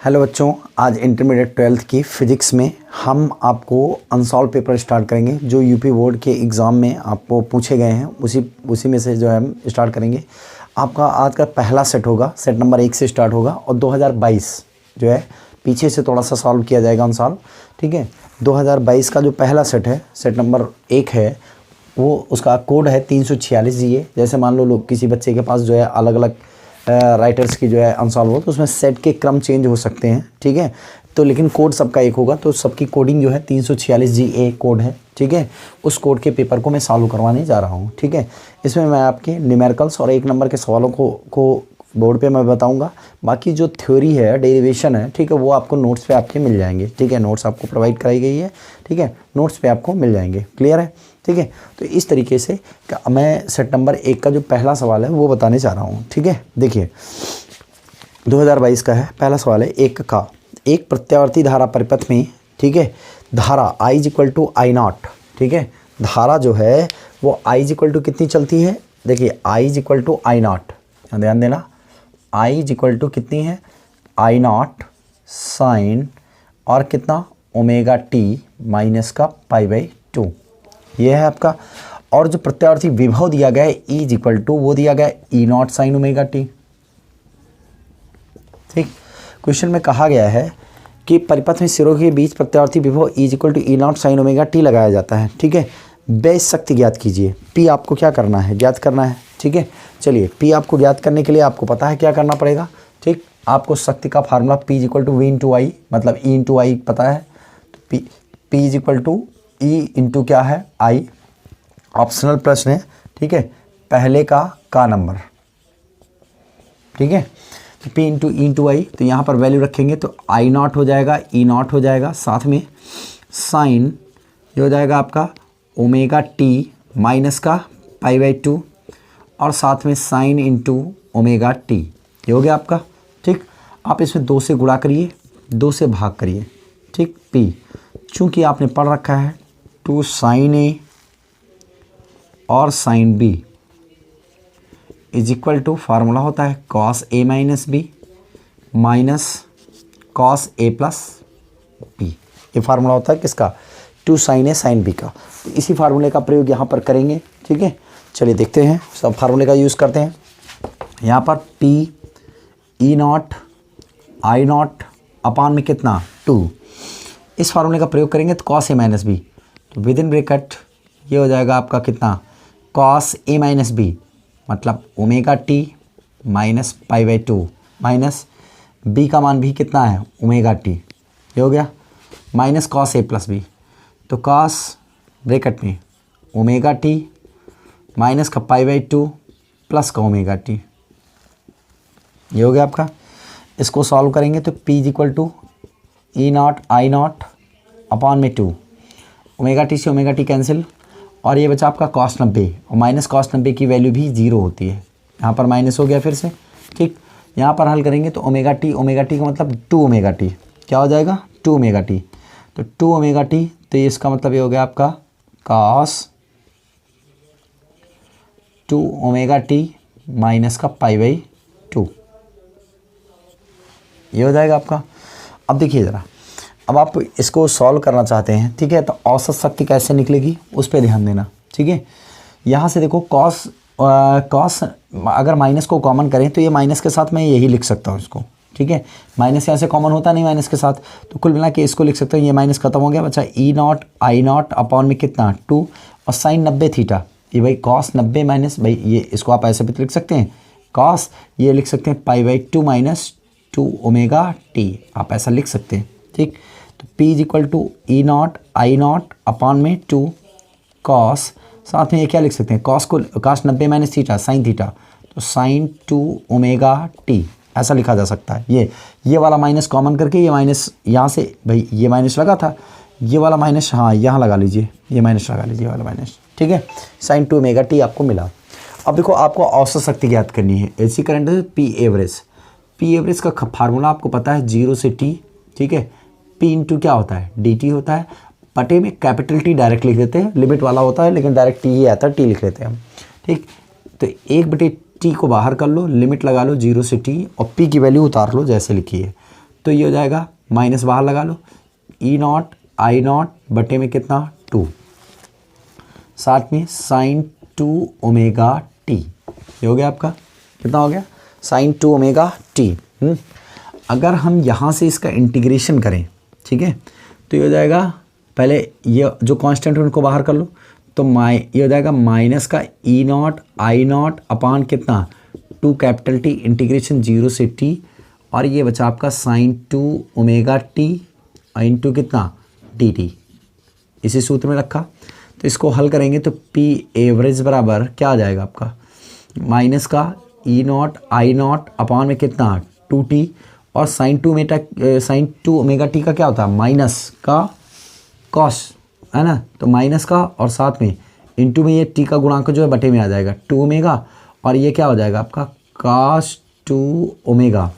Hello बच्चों, आज intermediate 12th की फ़िज़िक्स में हम आपको अनसॉल्व पेपर स्टार्ट करेंगे जो यूपी बोर्ड के एग्ज़ाम में आपको पूछे गए हैं। उसी में से जो है हम स्टार्ट करेंगे। आपका आज का पहला सेट होगा, सेट नंबर 1 से स्टार्ट होगा और 2022 जो है पीछे से थोड़ा सा सॉल्व किया जाएगा अनसॉल्व। ठीक है, 2022 का जो पहला सेट है, सेट नंबर 1 है, वो उसका कोड है 346 GA। जैसे मान लो किसी बच्चे के पास जो है अलग अलग राइटर्स की जो है अनसॉल्व हो तो उसमें सेट के क्रम चेंज हो सकते हैं। ठीक है, तो लेकिन कोड सबका एक होगा, तो सबकी कोडिंग जो है 346 GA कोड है। ठीक है, उस कोड के पेपर को मैं सॉल्व करवाने जा रहा हूँ। ठीक है, इसमें मैं आपके न्यूमेरिकल्स और 1 नंबर के सवालों को बोर्ड पे मैं बताऊंगा। बाकी जो थ्योरी है, डेरिवेशन है, ठीक है, वो आपको नोट्स पे आपके मिल जाएंगे। ठीक है, नोट्स आपको प्रोवाइड कराई गई है। ठीक है, नोट्स पे आपको मिल जाएंगे। क्लियर है? ठीक है, तो इस तरीके से मैं सेट नंबर 1 का जो पहला सवाल है वो बताने जा रहा हूँ। ठीक है, देखिए 2022 का है, पहला सवाल है 1 का। एक प्रत्यावर्ती धारा परिपथ में, ठीक है, धारा I = I0। ठीक है, धारा जो है वो I = कितनी चलती है? देखिए I = I0, ध्यान देना, I = कितनी है? I0 साइन और कितना ω/t माइनस का π/2, ये है आपका। और जो प्रत्यावर्ती विभव दिया गया है E = वो दिया गया है E0 साइन ω/t। ठीक, क्वेश्चन में कहा गया है कि परिपथ में सिरों के बीच प्रत्यावर्ती विभव E = E0 साइन ω/t लगाया जाता है। ठीक है, बेस शक्ति ज्ञात कीजिए। P आपको क्या करना है? ज्ञात करना है। ठीक है, चलिए P आपको ज्ञात करने के लिए आपको पता है क्या करना पड़ेगा। ठीक, आपको शक्ति का फार्मूला P = V × I, मतलब E × I पता है, तो P = E × क्या है? I। ऑप्शनल प्रश्न है। ठीक है, पहले का नंबर। ठीक है, तो P × E × I, तो यहाँ पर वैल्यू रखेंगे तो I0 हो जाएगा, E0 हो जाएगा, साथ में साइन ये हो जाएगा आपका ω/t माइनस का π/2 और साथ में साइन × ω/t, ये हो गया आपका। ठीक, आप इसमें 2 से गुणा करिए, 2 से भाग करिए। ठीक, P चूँकि आपने पढ़ रखा है 2 sin A और sin B = फार्मूला होता है cos A - B minus cos A + B। ये फार्मूला होता है किसका? 2 sin A sin B का। तो इसी फार्मूले का प्रयोग यहाँ पर करेंगे। ठीक है, चलिए देखते हैं, सब फार्मूले का यूज़ करते हैं। यहाँ पर P E0 I0 अपान में कितना 2, इस फार्मूले का प्रयोग करेंगे तो cos A - B, तो विद इन ब्रैकेट ये हो जाएगा आपका कितना cos A - B, मतलब ω/t माइनस π/2 माइनस B का मान भी कितना है ω/t, ये हो गया, माइनस cos A + B, तो cos ब्रैकेट में ω/t माइनस का π/2 प्लस का ω/t, ये हो गया आपका। इसको सॉल्व करेंगे तो P = E0 I0 अपान में 2, ω/t से ω/t कैंसिल और ये बचा आपका cos 90, और माइनस cos 90 की वैल्यू भी 0 होती है, यहाँ पर माइनस हो गया फिर से। ठीक, यहाँ पर हल करेंगे तो ω/t का मतलब 2ω/t, क्या हो जाएगा 2ω/t, तो 2ω/t, तो इसका मतलब ये हो गया आपका cos 2ω/t माइनस का π/2, ये हो जाएगा आपका। अब देखिए ज़रा, अब आप इसको सॉल्व करना चाहते हैं। ठीक है, तो औसत शक्ति कैसे निकलेगी उस पर ध्यान देना। ठीक है, यहाँ से देखो कॉस अगर माइनस को कॉमन करें तो ये माइनस के साथ मैं यही लिख सकता हूँ इसको। ठीक है, माइनस यहाँ से कॉमन होता नहीं माइनस के साथ, तो कुल मिला के इसको लिख सकते हैं, ये माइनस खत्म हो गया, बचा E0 I0 अपान में कितना 2 और साइन 90 थीटा, ये भाई cos 90 माइनस, भाई ये इसको आप ऐसे भी तो लिख सकते हैं cos, ये लिख सकते हैं π/2 माइनस 2ω/t, आप ऐसा लिख सकते हैं। ठीक, तो P = E0 I0 अपान में 2 cos, साथ में ये क्या लिख सकते हैं cos 90 minus theta sine theta, तो साइन 2ω/t ऐसा लिखा जा सकता है। ये वाला माइनस कॉमन करके ये माइनस यहाँ से, भाई ये माइनस लगा था, ये वाला माइनस हाँ यहाँ लगा लीजिए, ये माइनस लगा लीजिए वाला माइनस। ठीक है, साइन 2ω/t आपको मिला। अब देखो आपको औसत शक्ति ज्ञात करनी है। AC करंट है P एवरेज का फार्मूला आपको पता है 0 से T। ठीक है, P × क्या होता है dt होता है, पटे में कैपिटल T डायरेक्ट लिख देते हैं, लिमिट वाला होता है लेकिन डायरेक्ट T ही आता है, T लिख लेते हैं हम। ठीक, तो 1/T को बाहर कर लो, लिमिट लगा लो 0 से T और P की वैल्यू उतार लो जैसे लिखी है। तो ये हो जाएगा माइनस बाहर लगा लो, ई नॉट आई नॉट बटे में कितना 2, साथ में साइन 2 ओमेगा टी। ये हो गया आपका, कितना हो गया साइन 2 ओमेगा टी। अगर हम यहाँ से इसका इंटीग्रेशन करें, ठीक है, तो ये हो जाएगा, पहले ये जो कांस्टेंट है उनको बाहर कर लो, तो ये हो जाएगा माइनस का ई नॉट आई नॉट अपान कितना 2 कैपिटल टी इंटीग्रेशन 0 से टी, और ये बचा आपका साइन 2 ओमेगा टी इंटू कितना डी टी, इसी सूत्र में रखा। तो इसको हल करेंगे तो पी एवरेज बराबर क्या आ जाएगा आपका, माइनस का ई नॉट आई नॉट अपान में कितना 2t, और साइन 2 ओमेगा टी का क्या होता है माइनस का कॉस, है ना, तो माइनस का और साथ में इंटू में ये टी का गुणांक जो है बटे में आ जाएगा 2 ओमेगा, और ये क्या हो जाएगा आपका कॉस 2 ओमेगा,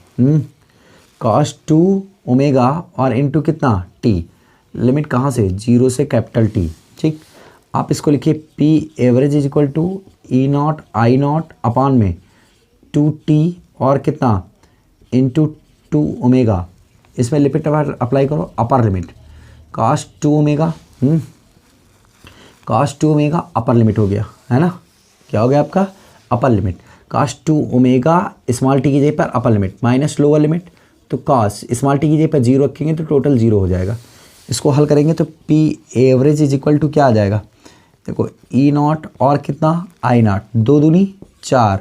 कॉस 2 ओमेगा और इंटू कितना टी, लिमिट कहाँ से 0 से कैपिटल टी। ठीक, आप इसको लिखिए P average is equal to E naught I naught upon में 2t और कितना इंटू 2 ओमेगा, इसमें लिमिट अप्लाई करो upper limit cos 2 omega, cos 2 omega upper limit हो गया, है ना, क्या हो गया आपका upper limit cos 2 omega small T की जगह पर upper limit minus lower limit, तो कॉस स्मॉल टी की जगह पर 0 रखेंगे तो टोटल 0 हो जाएगा। इसको हल करेंगे तो P average is equal to क्या आ जाएगा, देखो ई नॉट और कितना आई नॉट 2 दूनी 4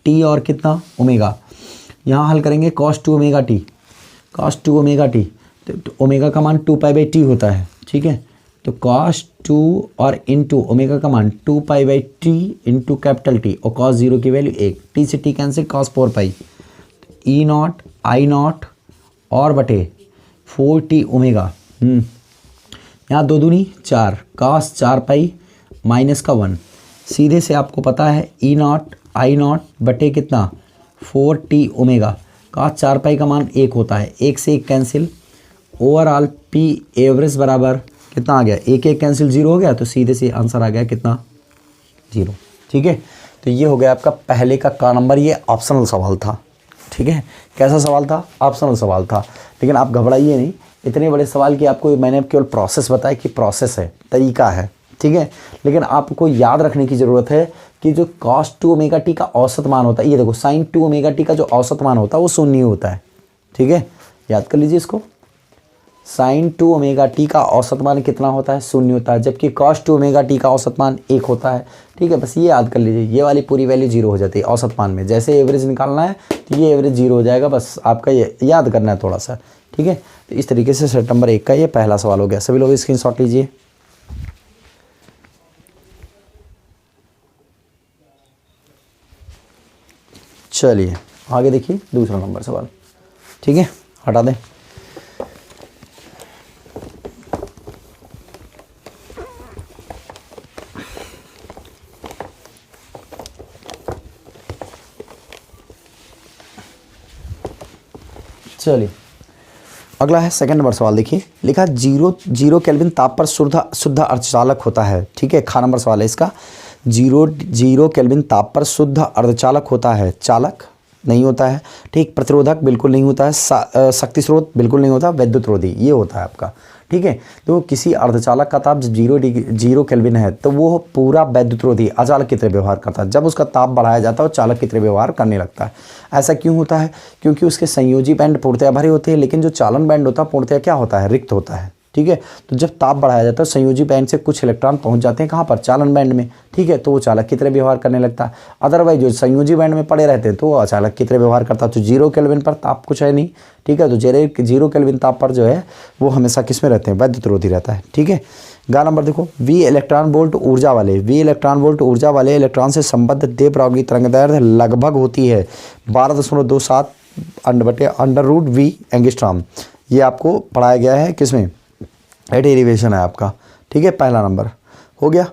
टी और कितना ओमेगा, यहाँ हल करेंगे cos 2 omega T, cos 2 omega T, तो ओमेगा का मान 2π/t होता है, ठीक है, तो कॉस 2 और इंटू ओमेगा का मान 2π/t इंटू कैपिटल टी, और कॉस 0 की वैल्यू 1, टी से T cancel cos 4π, E naught I naught और बटे 4t ओमेगा, यहाँ 2 दूनी 4 कॉस 4π माइनस का 1, सीधे से आपको पता है ई नॉट आई नॉट बटे कितना 4t ओमेगा, कॉस 4π का मान 1 होता है, 1 से 1 कैंसिल, ओवरऑल पी एवरेज बराबर कितना आ गया 1 1 कैंसिल 0 हो गया, तो सीधे से आंसर आ गया कितना 0। ठीक है, तो ये हो गया आपका पहले का नंबर, ये ऑप्शनल सवाल था। ठीक है, कैसा सवाल था, ऑप्शनल सवाल था, लेकिन आप घबराइए नहीं, इतने बड़े सवाल की आपको मैंने केवल प्रोसेस बताया कि प्रोसेस है, तरीका है, ठीक है, लेकिन आपको याद रखने की ज़रूरत है कि जो कॉस 2 ओमेगा टी का औसत मान होता है, ये देखो साइन 2 ओमेगा टी का जो औसत मान होता है वो 0 होता है। ठीक है, याद कर लीजिए इसको, साइन 2 ओमेगा टी का औसत मान कितना होता है 0 होता है, जबकि कॉस 2 ओमेगा टी का औसत मान 1 होता है। ठीक है, बस ये याद कर लीजिए, ये वाली पूरी वैल्यू 0 हो जाती है औसत मान में, जैसे एवरेज निकालना है तो ये एवरेज 0 हो जाएगा, बस आपका ये याद करना है थोड़ा सा। ठीक है, तो इस तरीके से सेट नंबर 1 का ये पहला सवाल हो गया। सभी लोग स्क्रीनशॉट लीजिए। चलिए आगे देखिए दूसरा नंबर सवाल। ठीक है, हटा दें। चलिए अगला है सेकंड नंबर सवाल। देखिए लिखा 0 केल्विन ताप पर शुद्ध अर्धचालक होता है। ठीक है, खा नंबर सवाल है इसका। 0 केल्विन ताप पर शुद्ध अर्धचालक होता है, चालक नहीं होता है, ठीक, प्रतिरोधक बिल्कुल नहीं होता है, शक्ति स्रोत बिल्कुल नहीं होता, विद्युत रोधी ये होता है आपका। ठीक है, तो किसी अर्धचालक का ताप जब 0 केल्विन है तो वो पूरा विद्युत रोधी अचालक की तरह व्यवहार करता है। जब उसका ताप बढ़ाया जाता है वो चालक की तरह व्यवहार करने लगता है। ऐसा क्यों होता है? क्योंकि उसके संयोजी बैंड पूर्णतया भरे होते हैं, लेकिन जो चालन बैंड होता है पूर्णतया क्या होता है, रिक्त होता है। ठीक है, तो जब ताप बढ़ाया जाता है संयोजी बैंड से कुछ इलेक्ट्रॉन पहुंच जाते हैं कहाँ पर, चालन बैंड में। ठीक है, तो वो चालक की तरह व्यवहार करने लगता है। अदरवाइज जो संयोजी बैंड में पड़े रहते हैं तो वो अचालक की तरह व्यवहार करता है। तो 0 केल्विन पर ताप कुछ है नहीं। ठीक है, तो 0 केल्विन ताप पर जो है वो हमेशा किस में रहते हैं, विद्युत रोधी रहता है। ठीक है, गा नंबर देखो, V इलेक्ट्रॉन वोल्ट ऊर्जा वाले इलेक्ट्रॉन से संबद्ध दे प्रभावी तरंगदैर्घ्य लगभग होती है 12.27 √V एंगस्ट्रॉम। ये आपको पढ़ाया गया है किसमें, डेरिवेशन है आपका। ठीक है, पहला नंबर हो गया।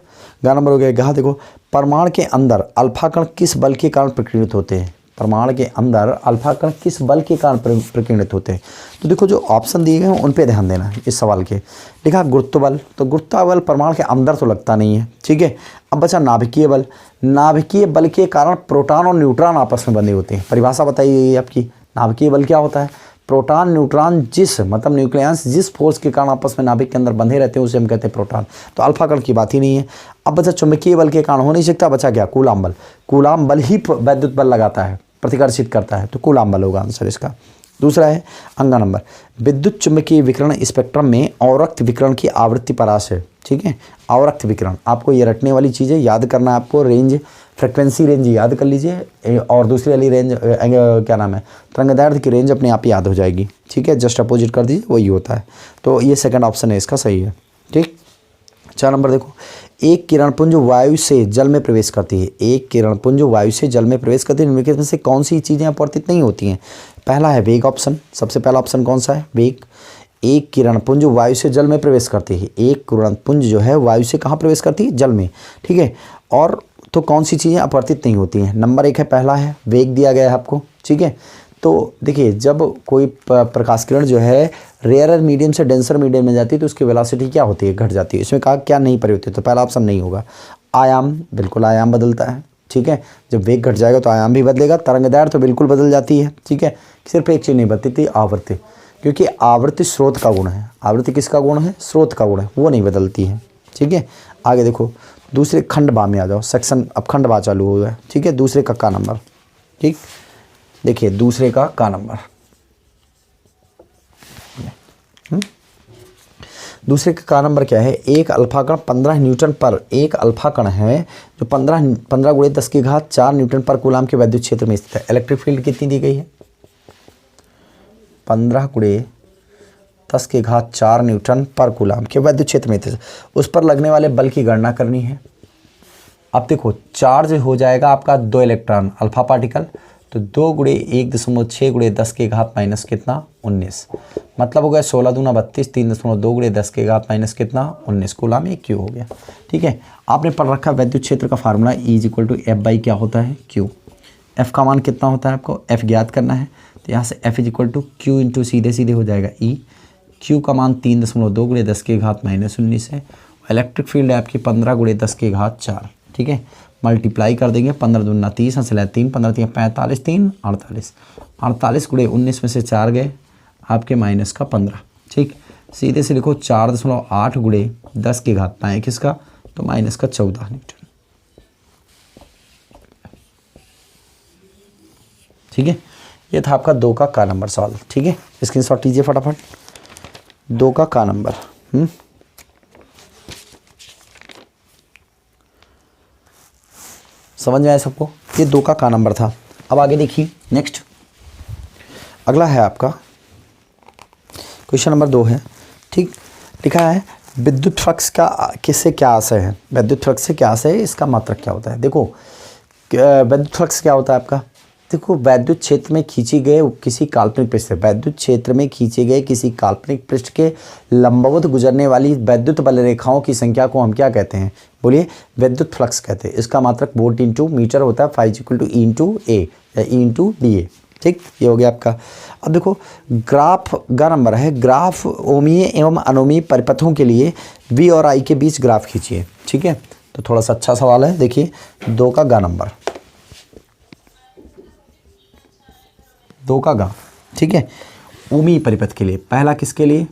गा नंबर हो गया। गा देखो, परमाणु के अंदर अल्फा कण किस बल के कारण प्रकीर्णित होते हैं? परमाणु के अंदर अल्फा कण किस बल के कारण प्रकीर्णित होते हैं? तो देखो जो ऑप्शन दिए गए हैं उन पे ध्यान देना इस सवाल के। लिखा गुरुत्व बल, तो गुरुत्व बल परमाणु के अंदर तो लगता नहीं है। ठीक है, अब बचा नाभिकीय बल। नाभिकीय बल के कारण प्रोटॉन और न्यूट्रॉन आपस में बंधे होते हैं। परिभाषा बताइए आपकी, नाभिकीय बल क्या होता है? प्रोटॉन न्यूट्रॉन जिस मतलब न्यूक्लियस जिस फोर्स के कारण आपस में नाभिक के अंदर बंधे रहते हैं उसे हम कहते हैं प्रोटॉन। तो अल्फा कण की बात ही नहीं है। अब बचा चुंबकीय बल के कारण हो नहीं सकता, बचा क्या, कूलाम बल। कूलाम बल ही वैद्युत बल लगाता है, प्रतिकर्षित करता है, तो कूलाम बल होगा आंसर इसका। दूसरा है अंगा नंबर, विद्युत चुंबकीय विकिरण स्पेक्ट्रम में अवरक्त विकिरण की आवृत्ति परास है। ठीक है, अवरक्त विकिरण, आपको ये रटने वाली चीज़ें याद करना है आपको। रेंज, फ्रिक्वेंसी रेंज याद कर लीजिए, और दूसरी वाली रेंज क्या नाम है, तरंगदैर्ध्य की रेंज अपने आप याद हो जाएगी। ठीक है, जस्ट अपोजिट कर दीजिए, वही होता है। तो ये सेकंड ऑप्शन है इसका सही है। ठीक, 4 नंबर देखो, एक किरणपुंज वायु से जल में प्रवेश करती है। एक किरणपुंज वायु से जल में प्रवेश करती है, निम्नलिखित में से कौन सी चीज़ें अपवर्तित नहीं होती हैं। पहला है वेग ऑप्शन, सबसे पहला ऑप्शन कौन सा है, वेग। एक किरणपुंज वायु से जल में प्रवेश करती है। एक किरणपुंज जो है वायु से कहाँ प्रवेश करती है, जल में। ठीक है, और तो कौन सी चीज़ें अपवर्तित नहीं होती हैं। नंबर 1 है, पहला है वेग दिया गया है आपको। ठीक है, तो देखिए जब कोई प्रकाश किरण जो है रेयरर मीडियम से डेंसर मीडियम में जाती है तो उसकी वेलोसिटी क्या होती है, घट जाती है। इसमें कहा क्या नहीं परिवर्तित, तो पहला ऑप्शन नहीं होगा। आयाम, बिल्कुल आयाम बदलता है। ठीक है, जब वेग घट जाएगा तो आयाम भी बदलेगा। तरंगदैर्ध्य तो बिल्कुल बदल जाती है। ठीक है, सिर्फ एक चीज़ नहीं बदलती, आवृत्ति, क्योंकि आवृत्ति स्रोत का गुण है। आवृत्ति किसका गुण है, स्रोत का गुण है, वो नहीं बदलती है। ठीक है, आगे देखो, दूसरे खंड बा में आ जाओ, सेक्शन अब खंड बा चालू हो गया। ठीक है, दूसरे का नंबर। ठीक, देखिए दूसरे का नंबर, दूसरे का नंबर क्या है, एक अल्फा कण 15 न्यूटन पर, एक अल्फा कण है जो 15 गुणे 10 की घात 4 न्यूटन पर कूलाम के वैद्युत क्षेत्र में स्थित है। इलेक्ट्रिक फील्ड कितनी दी गई है, 15 गुणे 10 की घात 4 न्यूटन पर कूलाम के वैद्युत क्षेत्र में स्थित, उस पर लगने वाले बल की गणना करनी है। अब देखो चार्ज हो जाएगा आपका 2 इलेक्ट्रॉन अल्फा पार्टिकल, तो 2 गुणे 1.6 गुणे 10 के घात माइनस कितना, 19, मतलब हो गया 16 दूना 32, 3.2 गुणे 10 के घात माइनस कितना, 19 कूलाम, ये क्यू हो गया। ठीक है, आपने पढ़ रखा वैद्युत क्षेत्र का फार्मूला E=F क्या होता है, क्यू। एफ का मान कितना होता है आपको, एफ ज्ञात करना है, तो यहाँ से F=Q इंटू सीधे सीधे हो जाएगा E। क्यू का मान 3.2 गुणे 10 के घात माइनस 19 है। इलेक्ट्रिक फील्ड है आपकी 15 गुणे 10 के घात 4। ठीक है, मल्टीप्लाई कर देंगे, 15 दूना 30, हंसला 3, 15 3 45, 3 48, 48 गुणे 19 में से 4 गए आपके माइनस का 15। ठीक, सीधे से लिखो 4.8 गुणे 10 के घात पाएँ किसका, तो माइनस का 14 न्यूटन। ठीक है, ये था आपका 2 का नंबर सवाल। ठीक है, स्क्रीनशॉट लीजिए फटाफट, 2 का नंबर। समझ में आया सबको, ये 2 का नंबर था। अब आगे देखिए, नेक्स्ट अगला है आपका क्वेश्चन नंबर 2 है। ठीक, लिखा है विद्युत फ्लक्स का किससे क्या आशय है, विद्युत फ्लक्स से क्या आशय है, इसका मात्रक क्या होता है। देखो विद्युत फ्लक्स क्या होता है आपका, देखो वैद्युत क्षेत्र में खींची गए किसी काल्पनिक पृष्ठ से, वैद्युत क्षेत्र में खींचे गए किसी काल्पनिक पृष्ठ के लंबवत गुजरने वाली वैद्युत बल रेखाओं की संख्या को हम क्या कहते हैं, बोलिए, विद्युत फ्लक्स कहते हैं। इसका मात्रक वोल्ट इंटू मीटर होता है, φ E इंटू ए या E इंटू DA। ठीक, ये हो गया आपका। अब देखो ग्राफ का नंबर है, ग्राफ ओमीय एवं अनोमीय परिपथों के लिए V और I के बीच ग्राफ खींचिए। ठीक है, तो थोड़ा सा अच्छा सवाल है, देखिए 2 का नंबर, 2 का गा। ठीक है, ओमीय परिपथ के लिए, पहला किसके लिए,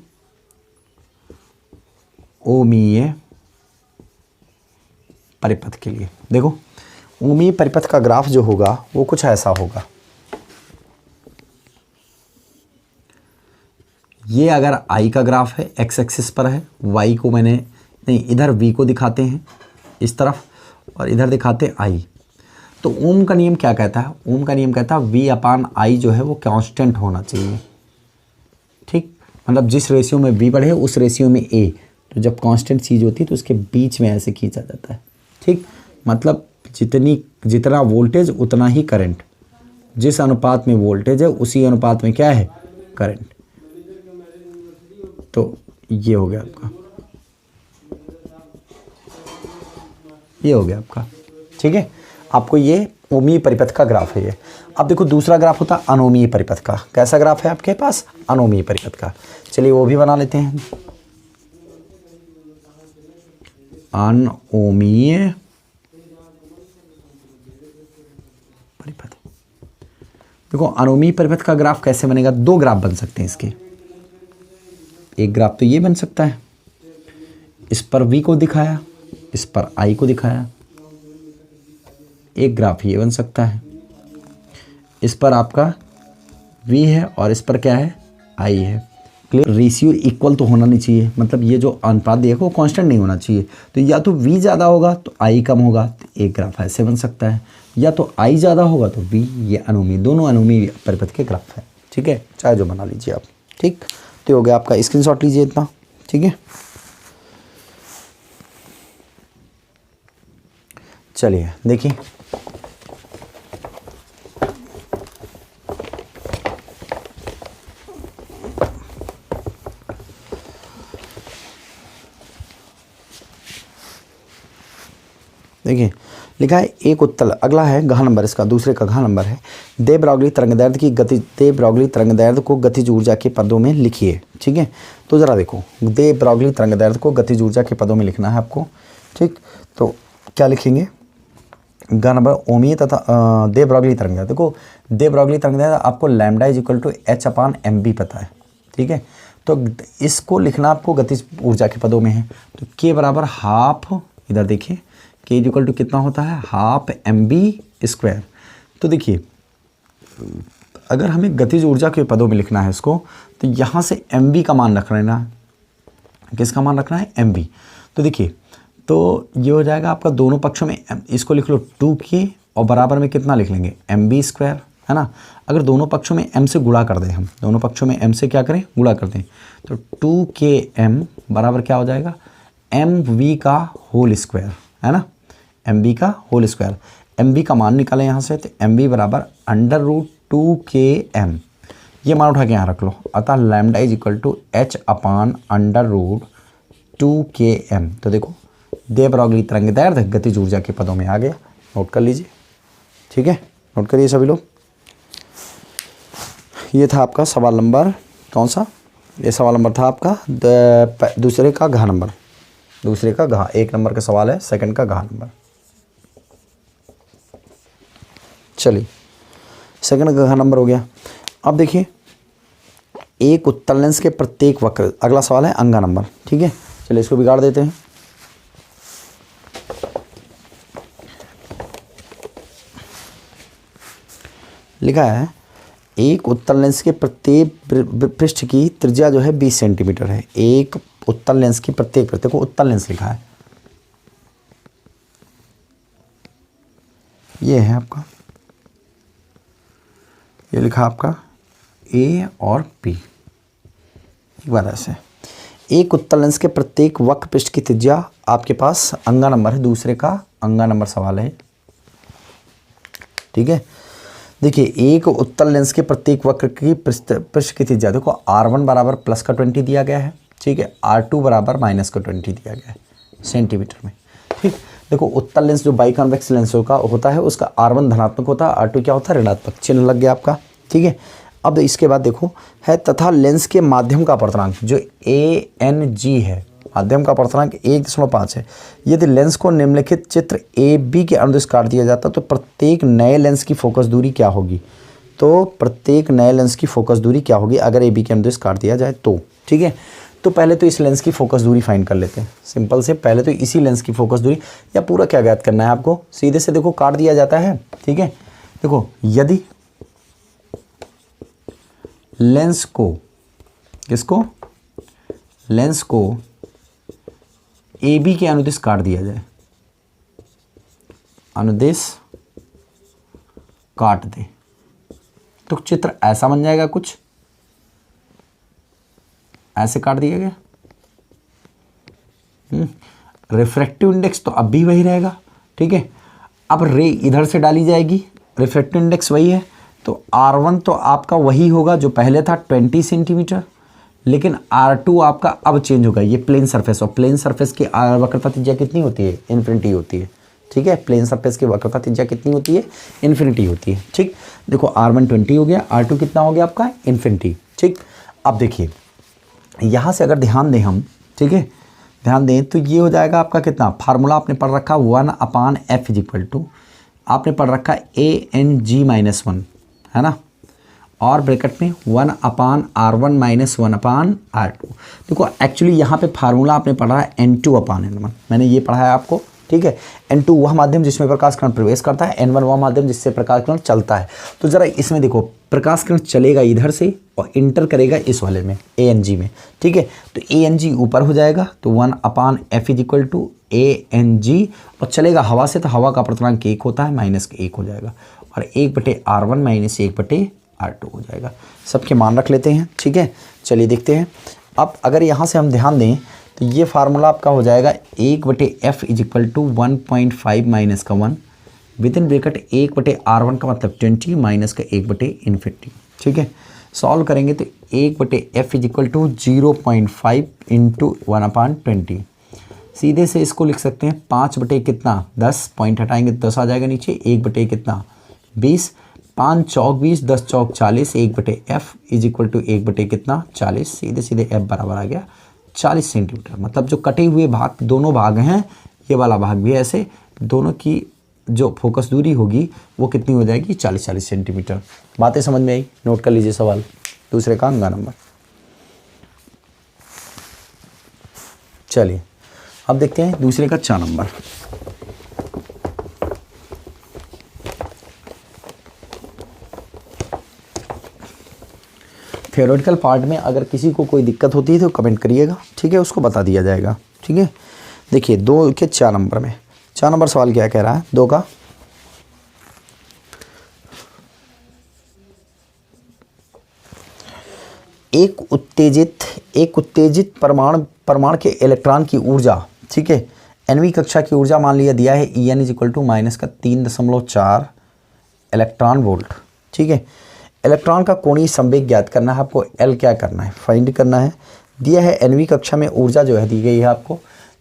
ओमीय परिपथ के लिए। देखो ओमीय परिपथ का ग्राफ जो होगा वो कुछ ऐसा होगा, ये अगर I का ग्राफ है, x एक्सिस पर है, y को मैंने नहीं, इधर v को दिखाते हैं इस तरफ और इधर दिखाते हैं I। तो ओम का नियम क्या कहता है, ओम का नियम कहता है V/I जो है वो कांस्टेंट होना चाहिए। ठीक, मतलब जिस रेशियो में V बढ़े उस रेशियो में A, तो जब कांस्टेंट चीज़ होती है तो उसके बीच में ऐसे खींचा जाता है। ठीक, मतलब जितना वोल्टेज उतना ही करंट, जिस अनुपात में वोल्टेज है उसी अनुपात में क्या है, करंट। तो ये हो गया आपका, ये हो गया आपका। ठीक है, आपको ये ओमीय परिपथ का ग्राफ है ये। अब देखो दूसरा ग्राफ होता है अनोमीय परिपथ का। कैसा ग्राफ है आपके पास, अनोमीय परिपथ का। चलिए वो भी बना लेते हैं, अनोमीय परिपथ। देखो अनुमीय परिपथ का ग्राफ कैसे बनेगा, दो ग्राफ बन सकते हैं इसके। एक ग्राफ तो ये बन सकता है, इस पर v को दिखाया, इस पर i को दिखाया। एक ग्राफ ये बन सकता है, इस पर आपका v है और इस पर क्या है, i है। क्लियर। रेशियो इक्वल तो होना नहीं चाहिए, मतलब ये जो अनुपात दिया वो कांस्टेंट नहीं होना चाहिए। तो या तो v ज़्यादा होगा तो i कम होगा, तो एक ग्राफ ऐसे बन सकता है, या तो i ज़्यादा होगा तो v। ये अनुमीय, दोनों अनुमीय परिपथ के ग्राफ है। ठीक है, चाहे जो बना लीजिए आप। ठीक, तो हो गया आपका, स्क्रीनशॉट लीजिए इतना। ठीक है, चलिए देखिए देखिए लिखा है एक उत्तल, अगला है घ नंबर, इसका दूसरे का घ नंबर है। दे ब्रॉगली तरंगदैर्ध्य की गति, दे ब्रॉगली तरंगदैर्ध्य को गतिज ऊर्जा के पदों में लिखिए। ठीक है, तो ज़रा देखो, दे ब्रॉगली तरंगदैर्ध्य को गतिज ऊर्जा के पदों में लिखना है आपको। ठीक, तो क्या लिखेंगे, घ नंबर ओमीय तथा दे ब्रॉगली तरंगदैर्ध्य। देखो दे ब्रॉगली तरंगदैर्ध्य आपको lambda is equal to h/mb पता है। ठीक है, तो इसको लिखना आपको गतिज ऊर्जा के पदों में है। तो के बराबर हाफ, इधर देखिए के इक्वल टू कितना होता है, हाफ mb²। तो देखिए अगर हमें गतिज ऊर्जा के पदों में लिखना है इसको, तो यहाँ से mb का मान रख लेना। किसका मान रखना है, mb। तो देखिए, तो ये हो जाएगा आपका दोनों पक्षों में, इसको लिख लो 2k और बराबर में कितना लिख लेंगे, mb², है ना। अगर दोनों पक्षों में m से गुणा कर दें, हम दोनों पक्षों में m से क्या करें, गुणा कर दें, तो 2km बराबर क्या हो जाएगा, mv का होल स्क्वायर, है ना, mb का होल स्क्वायर। mb का मान निकालें यहाँ से, तो mb बराबर √2km, ये मान उठा के यहाँ रख लो। अतः lambda is equal to h/√2km। तो देखो दे ब्रॉगली तरंगदैर्ध्य गतिज ऊर्जा के पदों में आ गया, नोट कर लीजिए। ठीक है, नोट करिए सभी लोग। ये था आपका सवाल नंबर कौन सा, ये सवाल नंबर था आपका दूसरे का घ नंबर, दूसरे का घ, एक नंबर का सवाल है, सेकंड का घ नंबर। चलिए सेकंड का घ नंबर हो गया। अब देखिए एक उत्तल लेंस के प्रत्येक वक्र, अगला सवाल है अंगा नंबर। ठीक है, चलिए इसको बिगाड़ देते हैं। लिखा है एक उत्तल लेंस के प्रत्येक पृष्ठ की त्रिज्या जो है 20 सेंटीमीटर है। एक उत्तल लेंस की प्रत्येक पृष्ठ को उत्तल लेंस लिखा है, ये है आपका, ये लिखा आपका A और P। एक बार ऐसे, एक उत्तल लेंस के प्रत्येक वक्र पृष्ठ की त्रिज्या आपके पास अंगा नंबर है, दूसरे का अंगा नंबर सवाल है। ठीक है, देखिए एक उत्तल लेंस के प्रत्येक वक्र की पृष्ठ की त्रिज्या, देखो R1 बराबर प्लस का 20 दिया गया है। ठीक है, R2 बराबर माइनस का 20 दिया गया है सेंटीमीटर में। ठीक, देखो उत्तल लेंस जो बाई कॉन्वेक्स लेंस का होता है उसका R1 धनात्मक होता है, R2 क्या होता है, ऋणात्मक। चिन्ह लग गया आपका। ठीक है, अब इसके बाद देखो है तथा लेंस के माध्यम का अपर्तनांक जो ANG है, माध्यम का अपर्तनांक 1.5 है। यदि लेंस को निम्नलिखित चित्र AB के अनुदिश काट दिया जाता तो प्रत्येक नए लेंस की फोकस दूरी क्या होगी, तो प्रत्येक नए लेंस की फोकस दूरी क्या होगी अगर AB के अनुदिश काट दिया जाए तो। ठीक है, तो पहले तो इस लेंस की फोकस दूरी फाइंड कर लेते हैं। सिंपल से पहले तो इसी लेंस की फोकस दूरी, या पूरा क्या ज्ञात करना है आपको, सीधे से देखो काट दिया जाता है। ठीक है, देखो यदि लेंस को, किसको, लेंस को AB के अनुदिश काट दिया जाए, अनुदिश काट दे, तो चित्र ऐसा बन जाएगा, कुछ ऐसे काट दिया गया। रिफ्रैक्टिव इंडेक्स तो अब भी वही रहेगा। ठीक है, अब रे इधर से डाली जाएगी, रिफ्रैक्टिव इंडेक्स वही है, तो R1 तो आपका वही होगा जो पहले था 20 सेंटीमीटर, लेकिन R2 आपका अब चेंज होगा। ये प्लेन सरफेस, और प्लेन सरफेस की वक्रता त्रिज्या कितनी होती है, इन्फिनिटी होती है। ठीक है, प्लेन सरफेस की वक्रता त्रिज्या कितनी होती है, इन्फिनिटी होती है। ठीक, देखो R1 20 हो गया, R2 कितना हो गया आपका, इन्फिनिटी। ठीक, अब देखिए यहाँ से अगर ध्यान दें हम, ठीक है ध्यान दें, तो ये हो जाएगा आपका कितना, फार्मूला आपने पढ़ रखा 1/f इज इक्वल टू, आपने पढ़ रखा ANG-1, है ना, और ब्रैकेट में 1/r1 माइनस 1/r2। देखो एक्चुअली यहाँ पे फार्मूला आपने पढ़ा है n2/n1, मैंने ये पढ़ा है आपको, ठीक है। n2 वह माध्यम जिसमें प्रकाश कण प्रवेश करता है, n1 वह माध्यम जिससे प्रकाश कण चलता है। तो जरा इसमें देखो, प्रकाश कण चलेगा इधर से और इंटर करेगा इस वाले में ANG में, ठीक है। तो ANG ऊपर हो जाएगा, तो 1/f = ANG, और चलेगा हवा से, तो हवा का अपर्तनांक 1 होता है, -1 हो जाएगा, और 1/r1 माइनस 1/r2 हो जाएगा। सबके मान रख लेते हैं, ठीक है। चलिए देखते हैं। अब अगर यहाँ से हम ध्यान दें तो ये फार्मूला आपका हो जाएगा 1/f = 1.5 माइनस का 1 विद इन ब्रैकेट 1/r1 का मतलब 20 माइनस का 1/∞, ठीक है। सॉल्व करेंगे तो 1/f = 0.5 × 1/20। सीधे से इसको लिख सकते हैं 5/10, पॉइंट हटाएंगे तो 10 आ जाएगा नीचे, 1/20, 5 चौक 20, 10 चौक 40, 1/f = 1/40, सीधे सीधे f बराबर आ गया 40 सेंटीमीटर। मतलब जो कटे हुए भाग, दोनों भाग हैं, ये वाला भाग भी ऐसे, दोनों की जो फोकस दूरी होगी वो कितनी हो जाएगी, 40 सेंटीमीटर। बातें समझ में आई? नोट कर लीजिए सवाल दूसरे का अंगा नंबर। चलिए अब देखते हैं दूसरे का 4 नंबर। थियोरेटिकल पार्ट में अगर किसी को कोई दिक्कत होती है तो कमेंट करिएगा, ठीक है, उसको बता दिया जाएगा, ठीक है। देखिए 2 के 4 नंबर में, 4 नंबर सवाल क्या कह रहा है, 2 का एक उत्तेजित परमाणु के इलेक्ट्रॉन की ऊर्जा, ठीक है, nवीं कक्षा की ऊर्जा मान लिया दिया है En = -3.4 इलेक्ट्रॉन वोल्ट, ठीक है। इलेक्ट्रॉन का कोणीय संवेग ज्ञात करना है आपको, L क्या करना है, फाइंड करना है। दिया है nवीं कक्षा में ऊर्जा जो है दी गई है आपको।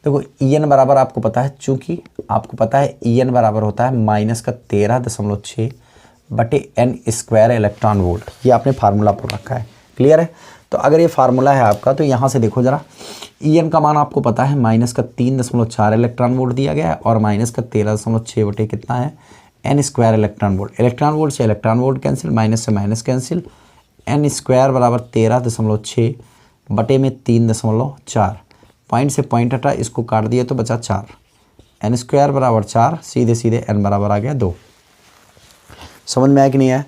देखो En बराबर आपको पता है, चूंकि आपको पता है En बराबर होता है -13.6 बटे n² इलेक्ट्रॉन वोल्ट, ये आपने फार्मूला पर रखा है, क्लियर है। तो अगर ये फार्मूला है आपका, तो यहाँ से देखो जरा, En का मान आपको पता है -3.4 इलेक्ट्रॉन वोल्ट दिया गया है, और -13.6 बटे कितना है, n² electron volt. Electron volt से इलेक्ट्रॉन वोल्ट कैंसिल, माइनस से माइनस कैंसिल, n² बराबर 13.6 बटे में 3.4, पॉइंट से पॉइंट हटा, इसको काट दिया तो बचा 4, n² बराबर 4, सीधे सीधे n बराबर आ गया 2। समझ में आया कि नहीं आया?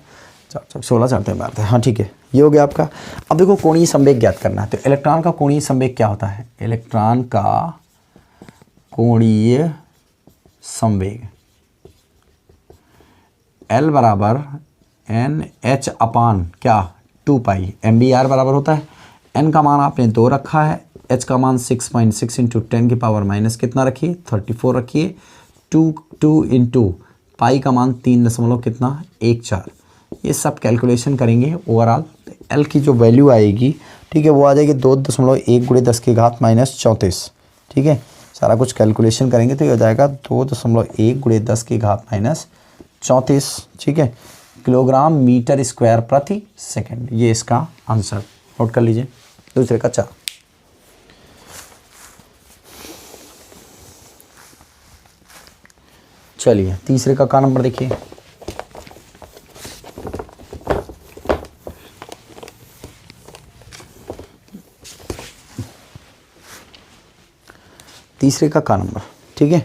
16 4 3 बार, हाँ ठीक है, ये हो गया आपका। अब देखो कोणीय संवेग ज्ञात करना है, तो इलेक्ट्रॉन का कोणीय संवेग क्या होता है, इलेक्ट्रॉन का कोणीय संवेग L बराबर NH अपान क्या 2 पाई MBR बराबर होता है। N का मान आपने 2 रखा है, H का मान 6.6 × 10 की पावर माइनस कितना रखिए 34 रखिए, 2 इंटू पाई का मान 3 कितना 14। ये सब कैलकुलेशन करेंगे ओवरऑल, L की जो वैल्यू आएगी, ठीक है, वो आ जाएगी 2.1 × 10 की घात -34, ठीक है। सारा कुछ कैलकुलेशन करेंगे तो ये हो जाएगा 2.1 × 10 की घात -34, ठीक है, किलोग्राम मीटर स्क्वायर प्रति सेकंड। ये इसका आंसर नोट कर लीजिए दूसरे का 4। चलिए तीसरे का नंबर देखिए। तीसरे का नंबर, ठीक है,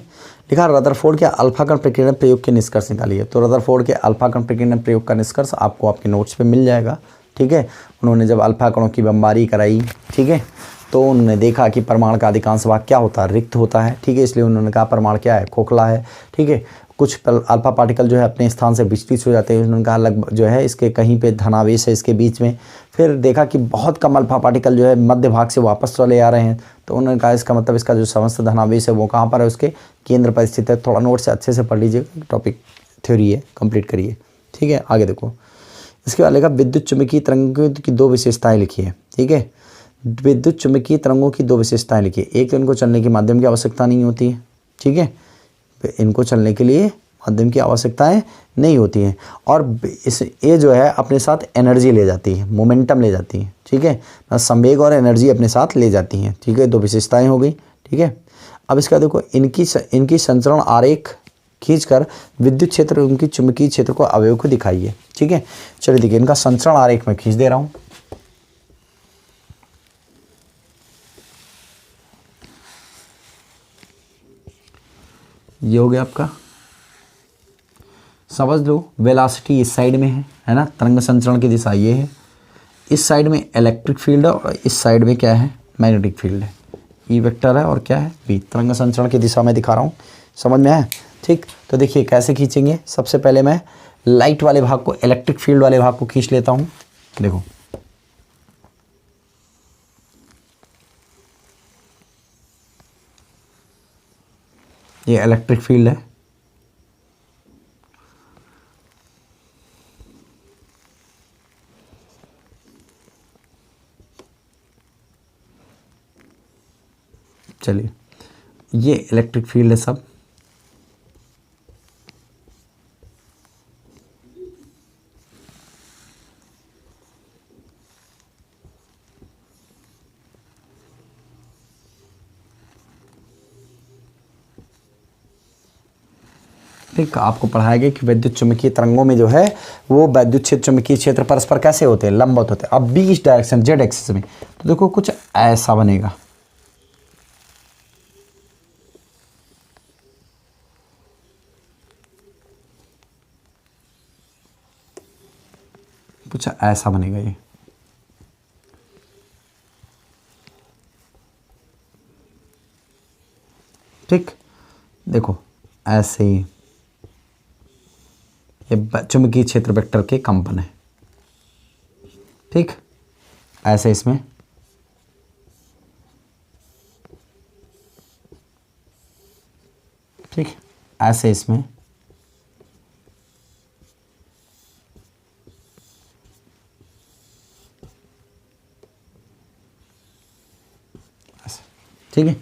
लिखा रदरफोर्ड के अल्फा कण प्रकीर्णन प्रयोग के निष्कर्ष निकालिए। तो रदरफोर्ड के अल्फा कण प्रकीर्णन प्रयोग का निष्कर्ष आपको आपके नोट्स पे मिल जाएगा, ठीक है। उन्होंने जब अल्फा कणों की बमबारी कराई, ठीक है, तो उन्होंने देखा कि परमाणु का अधिकांश भाग क्या होता है, रिक्त होता है, ठीक है, इसलिए उन्होंने कहा परमाणु क्या है, खोखला है, ठीक है। कुछ अल्फा पार्टिकल जो है अपने स्थान से विचलित हो जाते हैं, उन्होंने कहा लगभग जो है इसके कहीं पे धनावेश है इसके बीच में। फिर देखा कि बहुत कम अल्फा पार्टिकल जो है मध्य भाग से वापस चले आ रहे हैं, तो उन्होंने कहा इसका मतलब इसका जो समस्त धनावेश है वो कहाँ पर है, उसके केंद्र पर स्थित है। थोड़ा नोट से अच्छे से पढ़ लीजिएगा, टॉपिक थ्योरी है, कंप्लीट करिए, ठीक है। आगे देखो, इसके बाद लिखा विद्युत चुम्बकीय तरंगों की 2 विशेषताएं लिखी है, ठीक है। विद्युत चुम्बकीय तरंगों की 2 विशेषताएं लिखी है। एक तो इनको चलने के माध्यम की आवश्यकता नहीं होती है, ठीक है, इनको चलने के लिए माध्यम की आवश्यकताएं नहीं होती हैं, और ये जो है अपने साथ एनर्जी ले जाती है, मोमेंटम ले जाती है, ठीक है, संवेग और एनर्जी अपने साथ ले जाती हैं, ठीक है। 2 विशेषताएं हो गई, ठीक है। अब इसका देखो, इनकी संचरण आरेख खींचकर विद्युत क्षेत्र उनकी चुंबकीय क्षेत्र को अवयव को दिखाइए। ठीक है, चलिए देखिए इनका संचरण आरेख में खींच दे रहा हूं। ये हो गया आपका, समझ लो वेलोसिटी इस साइड में है ना, तरंग संचरण की दिशा ये है, इस साइड में इलेक्ट्रिक फील्ड है और इस साइड में क्या है, मैग्नेटिक फील्ड है। ई वेक्टर है और क्या है, बी। तरंग संचरण की दिशा में दिखा रहा हूँ, समझ में आया। ठीक, तो देखिए कैसे खींचेंगे। सबसे पहले मैं लाइट वाले भाग को, इलेक्ट्रिक फील्ड वाले भाग को खींच लेता हूँ। देखो ये इलेक्ट्रिक फील्ड है, चलिए ये इलेक्ट्रिक फील्ड है सब। ठीक, आपको पढ़ाया गया कि विद्युत चुम्बकीय तरंगों में जो है वो विद्युत क्षेत्र चुम्बकीय क्षेत्र परस्पर कैसे होते हैं, लंबवत होते हैं। अब बी इस डायरेक्शन जेड एक्सिस में, तो देखो कुछ ऐसा बनेगा। कुछ ऐसा बनेगा ये। ठीक, देखो ऐसे ही ये चुंबकीय क्षेत्र वेक्टर के कंपन है। ठीक, ऐसे इसमें ठीक, ऐसे इसमें ठीक है।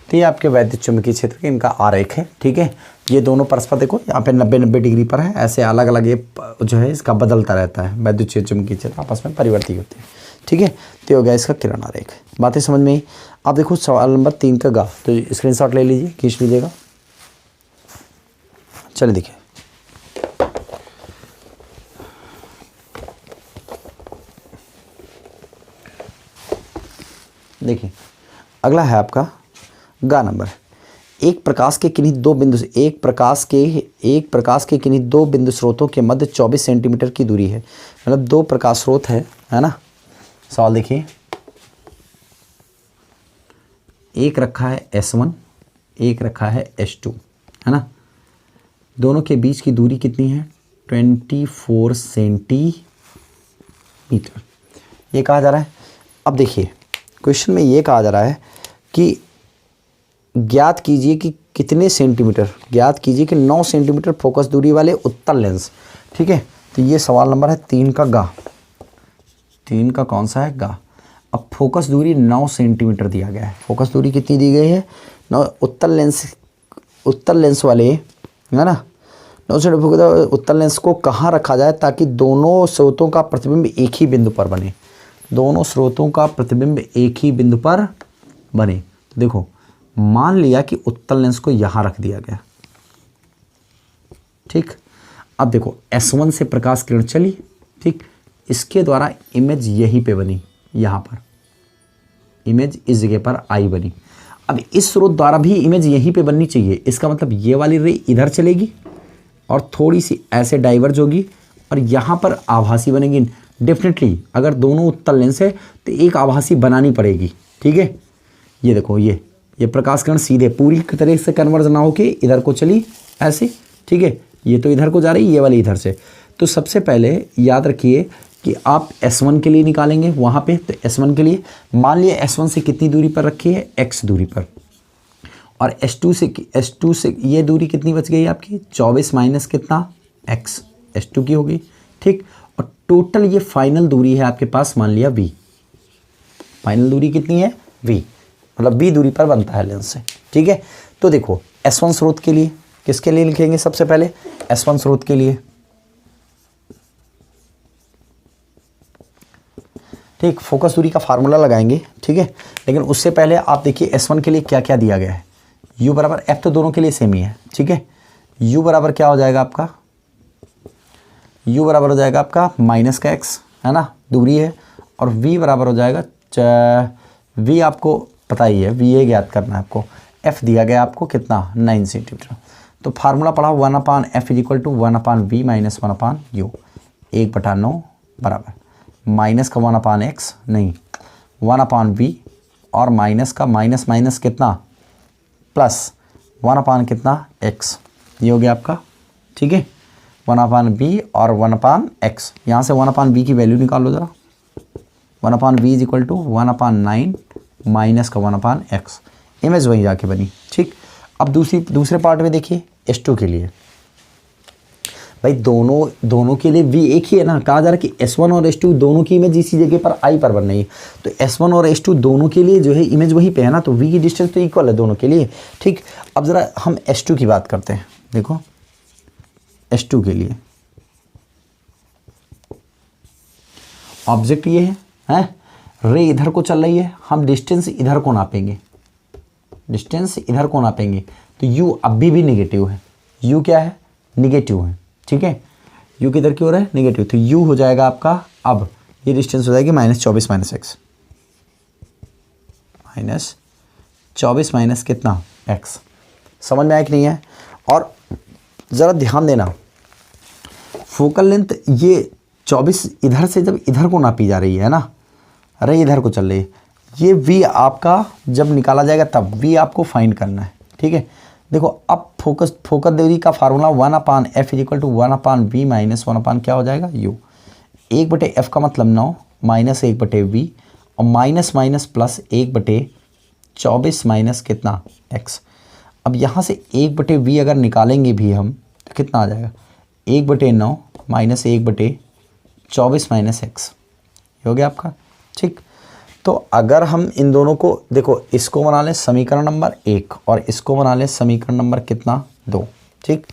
तो ये आपके वैद्युत चुंबकीय क्षेत्र के इनका आरेख है। ठीक है, ये दोनों परस्पर देखो यहाँ पे 90-90 डिग्री पर है, ऐसे अलग अलग ये जो है इसका बदलता रहता है, वैद्युत क्षेत्र चुंबकीय क्षेत्र आपस में परिवर्तित होते हैं। ठीक है, तो ये हो गया इसका किरण आरेख। बातें समझ में आई। आप देखो सवाल नंबर 3 का गा, तो स्क्रीनशॉट ले लीजिए, खींच लीजिएगा। चलिए देखिए, देखिए अगला है आपका गा नंबर। एक प्रकाश के किन्हीं दो बिंदु स्रोतों के मध्य 24 सेंटीमीटर की दूरी है। मतलब दो प्रकाश स्रोत है ना। सवाल देखिए, एक रखा है S1, एक रखा है S2, है ना। दोनों के बीच की दूरी कितनी है, 24 सेंटीमीटर ये कहा जा रहा है। अब देखिए क्वेश्चन में ये कहा जा रहा है कि ज्ञात कीजिए कि कितने सेंटीमीटर, ज्ञात कीजिए कि 9 सेंटीमीटर फोकस दूरी वाले उत्तल लेंस। ठीक है, तो ये सवाल नंबर है 3 का गा। 3 का कौन सा है, गा। अब फोकस दूरी 9 सेंटीमीटर दिया गया है। फोकस दूरी कितनी दी गई है, 9। उत्तल लेंस वाले है ना, 9 सेंटीमीटर उत्तल लेंस को कहाँ रखा जाए ताकि दोनों स्रोतों का प्रतिबिंब एक ही बिंदु पर बने। दोनों स्रोतों का प्रतिबिंब एक ही बिंदु पर बने। तो देखो मान लिया कि उत्तल लेंस को यहां रख दिया गया। ठीक, अब देखो S1 से प्रकाश किरण चली। ठीक, इसके द्वारा इमेज यहीं पे बनी, यहां पर इमेज इस जगह पर आई बनी। अब इस स्रोत द्वारा भी इमेज यहीं पे बननी चाहिए। इसका मतलब ये वाली रे इधर चलेगी और थोड़ी सी ऐसे डाइवर्ज होगी और यहां पर आभासी बनेगी। डेफिनेटली अगर दोनों उत्तल लेंस है तो एक आभासी बनानी पड़ेगी। ठीक है, ये देखो ये प्रकाश किरण सीधे पूरी तरह से कन्वर्ज ना होके इधर को चली ऐसे। ठीक है, ये तो इधर को जा रही, ये वाली इधर से। तो सबसे पहले याद रखिए कि आप S1 के लिए निकालेंगे वहाँ पे। तो S1 के लिए मान लिया S1 से कितनी दूरी पर रखी है, x दूरी पर, और S2 से ये दूरी कितनी बच गई आपकी, 24 माइनस कितना, x, S2 की होगी। ठीक, और टोटल ये फाइनल दूरी है आपके पास, मान लिया v। फाइनल दूरी कितनी है, v, मतलब v दूरी पर बनता है लेंस से। ठीक है, तो देखो S1 स्रोत के लिए किसके लिए लिखेंगे, सबसे पहले S1 स्रोत के लिए। ठीक, फोकस दूरी का फार्मूला लगाएंगे। ठीक है, लेकिन उससे पहले आप देखिए S1 के लिए क्या क्या दिया गया है। U बराबर F तो दोनों के लिए सेम ही है। ठीक है, u बराबर क्या हो जाएगा आपका, u बराबर हो जाएगा आपका माइनस का x, है ना, दूरी है, और v बराबर हो जाएगा v आपको पता ही है, v ज्ञात करना है आपको, f दिया गया आपको कितना 9 सेंटीमीटर। तो फार्मूला पढ़ा 1/f equal to 1/v minus 1/u, 1/9 बराबर माइनस का 1/x नहीं 1/v और माइनस का माइनस माइनस कितना प्लस 1/ कितना x, ये हो गया आपका, ठीक है, 1/v और 1/x। यहाँ से 1/v की वैल्यू निकालो ज़रा, 1/v is equal to 1/9 minus का 1/x, इमेज वहीं जाके बनी, ठीक। अब दूसरे पार्ट में देखिए S2 के लिए, भाई दोनों के लिए v एक ही है ना, कहा जा रहा है कि S1 और S2 दोनों की इमेज इसी जगह पर I पर बन रही है, तो S1 और S2 दोनों के लिए जो है इमेज वहीं पे है ना, तो v की डिस्टेंस तो इक्वल है दोनों के लिए, ठीक। अब ज़रा हम S2 की बात करते हैं, देखो S2 के लिए ऑब्जेक्ट ये है, रे इधर को चल रही है, हम डिस्टेंस इधर को नापेंगे, डिस्टेंस इधर को नापेंगे, तो u अभी भी निगेटिव है, u क्या है, निगेटिव है, ठीक है, u किधर की ओर है, निगेटिव, तो u हो जाएगा आपका, अब ये डिस्टेंस हो जाएगी -24 माइनस x, -24 माइनस कितना x, समझ में आया कि नहीं है। और ज़रा ध्यान देना, फोकल लेंथ ये 24 इधर से जब इधर को नापी जा रही है ना, अरे इधर को चल रही है, ये v आपका जब निकाला जाएगा तब v आपको फाइंड करना है, ठीक है। देखो अब फोकस दूरी का formula 1/f equal to 1/v minus 1/ क्या हो जाएगा u, 1/f का मतलब 9 माइनस 1/v और माइनस माइनस प्लस 1/24 माइनस कितना x। अब यहाँ से 1/v अगर निकालेंगे भी हम तो कितना आ जाएगा, 1/9 माइनस 1/24 माइनस x, हो गया आपका, ठीक। तो अगर हम इन दोनों को देखो, इसको बना लें समीकरण नंबर 1 और इसको बना लें समीकरण नंबर कितना 2, ठीक।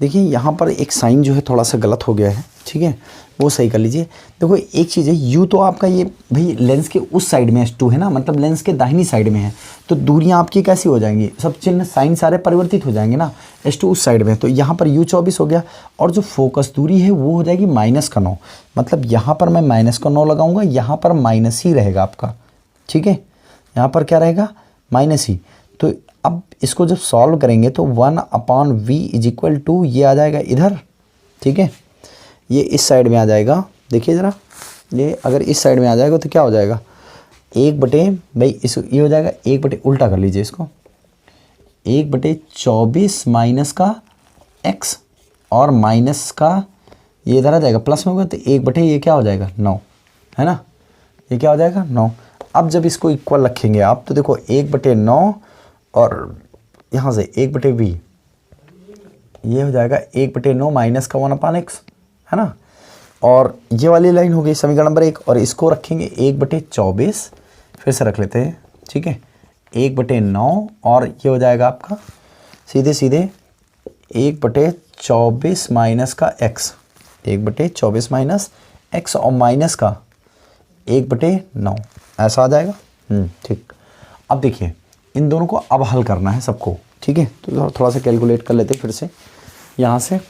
देखिए यहाँ पर एक साइन जो है थोड़ा सा गलत हो गया है, ठीक है, वो सही कर लीजिए। देखो एक चीज़ है, u तो आपका ये भाई लेंस के उस साइड में S2 है ना, मतलब लेंस के दाहिनी साइड में है, तो दूरियाँ आपकी कैसी हो जाएंगी, सब चिन्ह साइन सारे परिवर्तित हो जाएंगे ना, S2 उस साइड में है, तो यहाँ पर u 24 हो गया, और जो फोकस दूरी है वो हो जाएगी -9, मतलब यहाँ पर मैं -9 लगाऊंगा, यहाँ पर माइनस ही रहेगा आपका, ठीक है, यहाँ पर क्या रहेगा माइनस ही। तो अब इसको जब सॉल्व करेंगे तो 1/v इज इक्वल टू ये आ जाएगा इधर, ठीक है, ये इस साइड में आ जाएगा, देखिए ज़रा, ये अगर इस साइड में आ जाएगा तो क्या हो जाएगा, 1/, भाई इस ये हो जाएगा 1/, उल्टा कर लीजिए इसको, 1/24 माइनस का x और माइनस का ये इधर आ जाएगा, प्लस में होगा तो 1/, ये क्या हो जाएगा 9, है ना, ये क्या हो जाएगा 9। अब जब इसको इक्वल रखेंगे आप तो देखो 1/9 और यहाँ से 1/v, ये हो जाएगा 1/9 माइनस का 1/x, है ना, और ये वाली लाइन हो गई समीकरण नंबर 1, और इसको रखेंगे 1/24, फिर से रख लेते हैं, ठीक है, 1/9 और ये हो जाएगा आपका सीधे सीधे 1/24 माइनस का x, 1/24 माइनस x और माइनस का 1/9, ऐसा आ जाएगा, ठीक। अब देखिए इन दोनों को अब हल करना है सबको, ठीक है, तो थोड़ा सा कैलकुलेट कर लेते हैं, फिर से यहाँ से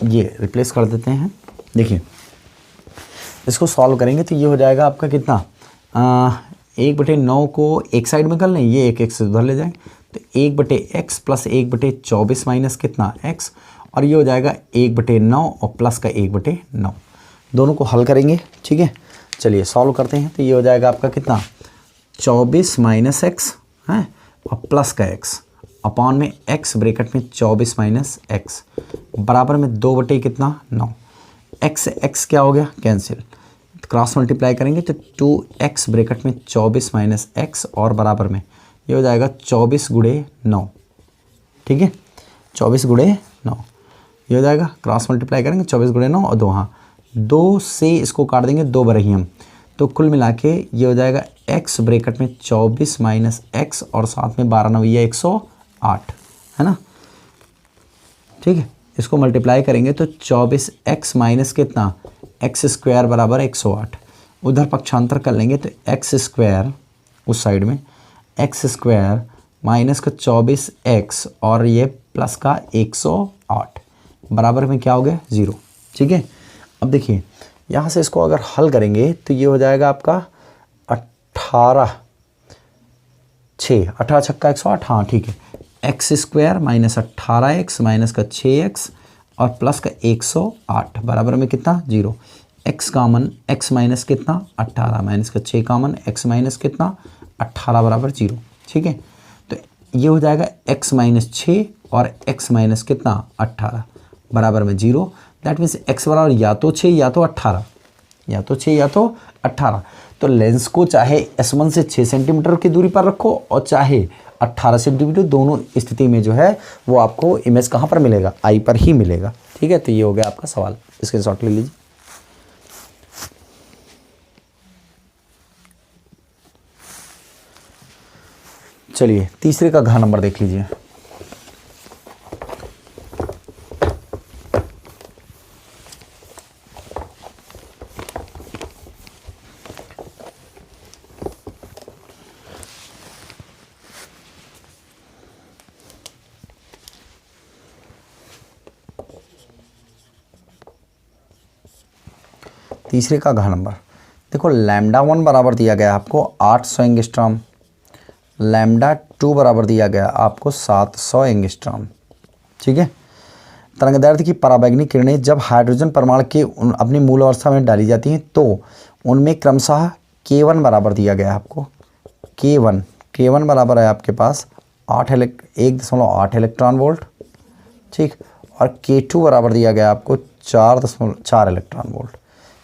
ये रिप्लेस कर देते हैं। देखिए इसको सॉल्व करेंगे तो ये हो जाएगा आपका कितना, 1/9 को एक साइड में कर लें, ये एक से उधर ले जाएंगे, तो 1/x प्लस 1/24 माइनस कितना x, और ये हो जाएगा 1/9 और प्लस का 1/9, दोनों को हल करेंगे, ठीक है। चलिए सॉल्व करते हैं, तो ये हो जाएगा आपका कितना 24 माइनस x है और प्लस का x अपॉन में x ब्रैकेट में 24 माइनस x बराबर में 2/, कितना 9, x क्या हो गया कैंसिल, क्रॉस मल्टीप्लाई करेंगे तो 2x ब्रैकेट में 24 माइनस x और बराबर में ये हो जाएगा 24 गुणे 9, ठीक है, 24 गुणे 9 ये हो जाएगा, क्रॉस मल्टीप्लाई करेंगे 24 गुणे 9 और 2, हाँ 2 से इसको काट देंगे 2 बरही हम, तो कुल मिला के ये हो जाएगा x ब्रैकेट में 24 माइनस x और साथ में 12 9 ये 108, है ना, ठीक है। इसको मल्टीप्लाई करेंगे तो 24x माइनस कितना x स्क्वायर बराबर 108, उधर पक्षांतर कर लेंगे तो x स्क्वायर उस साइड में x स्क्वायर माइनस का 24x और ये प्लस का 108 बराबर में क्या हो गया 0। ठीक है, अब देखिए यहाँ से इसको अगर हल करेंगे तो ये हो जाएगा आपका 18 छक्का 108। हाँ ठीक है, x square minus 18x minus का 6x और प्लस का 108 बराबर में कितना 0। x कामन, x माइनस कितना 18 माइनस का 6 कामन, x माइनस कितना 18 बराबर 0। ठीक है, तो ये हो जाएगा x माइनस 6 और x माइनस कितना 18 बराबर में 0। दैट मीन्स x बराबर या तो 6 या तो 18, या तो 6 या तो 18। तो लेंस को चाहे S1 से 6 सेंटीमीटर की दूरी पर रखो और चाहे 18 सेंटीमीटर, दोनों स्थिति में जो है वो आपको इमेज कहाँ पर मिलेगा, आई पर ही मिलेगा। ठीक है, तो ये हो गया आपका सवाल, स्क्रीनशॉट ले लीजिए। चलिए तीसरे का घ नंबर देख लीजिए। तीसरे का घ नंबर देखो, λ1 बराबर दिया गया आपको 800 एंगस्ट्रॉम, λ2 बराबर दिया गया आपको 700 एंगस्ट्रॉम। ठीक है, तरंगदैर्घ्य की पराबैंगनी किरणें जब हाइड्रोजन परमाणु के अपनी मूल अवस्था में डाली जाती हैं तो उनमें क्रमशः K1 बराबर दिया गया है आपको, K1 बराबर है आपके पास 1.8 इलेक्ट्रॉन वोल्ट। ठीक, और K2 बराबर दिया गया आपको 4.4 इलेक्ट्रॉन वोल्ट,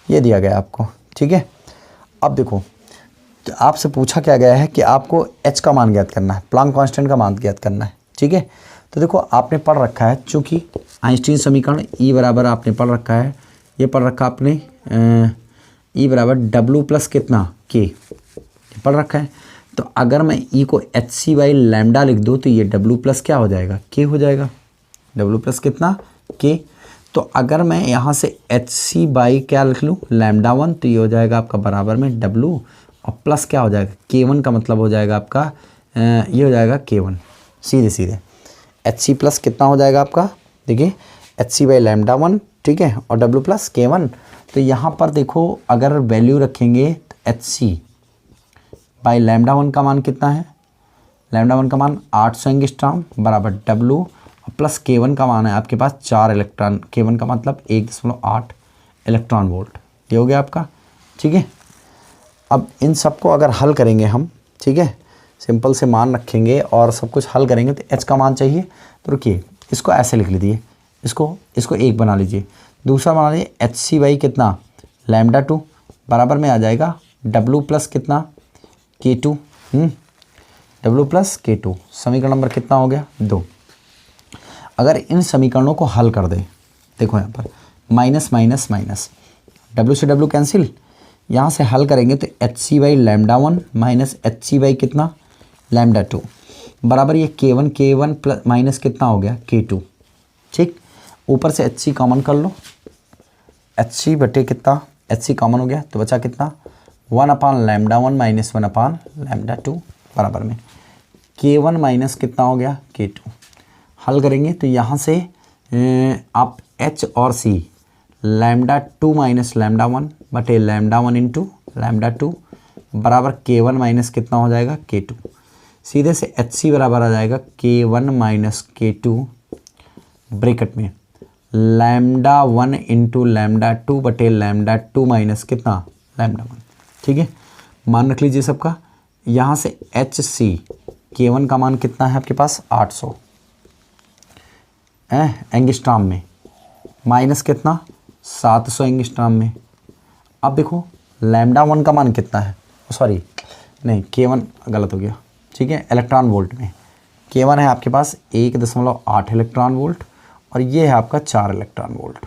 ये दिया गया आपको। ठीक है, अब देखो तो आपसे पूछा क्या गया है कि आपको H का मान ज्ञात करना है, प्लांक कांस्टेंट का मान ज्ञात करना है। ठीक है, तो देखो आपने पढ़ रखा है, चूँकि आइंस्टीन समीकरण E बराबर आपने पढ़ रखा है, ये पढ़ रखा आपने E बराबर W प्लस कितना K पढ़ रखा है। तो अगर मैं E को HC बाई लैम्डा लिख दूँ तो ये W प्लस क्या हो जाएगा K हो जाएगा, W प्लस कितना K। तो अगर मैं यहाँ से HC बाई क्या लिख लूँ λ1, तो ये हो जाएगा आपका बराबर में W और प्लस क्या हो जाएगा K1 का मतलब हो जाएगा आपका ये हो जाएगा K1 सीधे HC प्लस कितना हो जाएगा आपका, देखिए HC बाई λ1। ठीक है, और W प्लस K1। तो यहाँ पर देखो अगर वैल्यू रखेंगे तो HC बाई λ1 का मान कितना है, λ1 का मान 800 एंगस्ट्रॉम बराबर W प्लस K1 का मान है आपके पास 4 इलेक्ट्रॉन, K1 का मतलब 1.8 इलेक्ट्रॉन वोल्ट, ये हो गया आपका। ठीक है, अब इन सबको अगर हल करेंगे हम, ठीक है, सिंपल से मान रखेंगे और सब कुछ हल करेंगे तो H का मान चाहिए। तो रुकिए इसको ऐसे लिख लीजिए, इसको एक बना लीजिए, दूसरा बना लीजिए HC बाई कितना λ2 बराबर में आ जाएगा W प्लस कितना K2, W प्लस K2। समीकरण नंबर कितना हो गया 2। अगर इन समीकरणों को हल कर दें, देखो यहाँ पर माइनस माइनस माइनस, W से W कैंसिल, यहाँ से हल करेंगे तो HC by λ1 minus HC by कितना λ2 बराबर ये K1 प्लस माइनस कितना हो गया K2। ठीक, ऊपर से HC कॉमन कर लो, HC बटे कितना HC कॉमन हो गया तो बचा कितना 1/λ1 माइनस 1/λ2 बराबर में K1 माइनस कितना हो गया K2। हल करेंगे तो यहाँ से आप H और C λ2 माइनस λ1 बटे λ1 इंटू λ2 बराबर K1 माइनस कितना हो जाएगा K2। सीधे से HC बराबर आ जाएगा K1 माइनस K2 ब्रैकेट में λ1 इंटू λ2 बटे λ2 माइनस कितना λ1। ठीक है, मान रख लीजिए सबका। यहाँ से HC K1 का मान कितना है आपके पास 800 एंगस्ट्रॉम में, माइनस कितना 700 एंगस्ट्रॉम में। अब देखो λ1 का मान कितना है, सॉरी नहीं K1 गलत हो गया। ठीक है, इलेक्ट्रॉन वोल्ट में K1 है आपके पास 1.8 इलेक्ट्रॉन वोल्ट और ये है आपका 4 इलेक्ट्रॉन वोल्ट,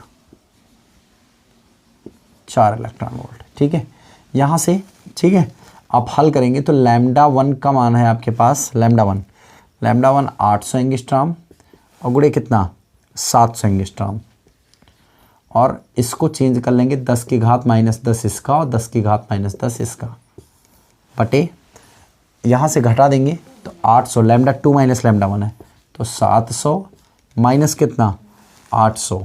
4 इलेक्ट्रॉन वोल्ट। ठीक है, यहाँ से ठीक है आप हल करेंगे तो λ1 का मान है आपके पास λ1 800 एंगस्ट्रॉम और गुणे कितना 700 एंगस्ट्रॉम, और इसको चेंज कर लेंगे 10 की घात माइनस 10 इसका और 10 की घात माइनस 10 इसका बटे यहाँ से घटा देंगे तो 800 λ2 माइनस λ1 है तो 700 माइनस कितना 800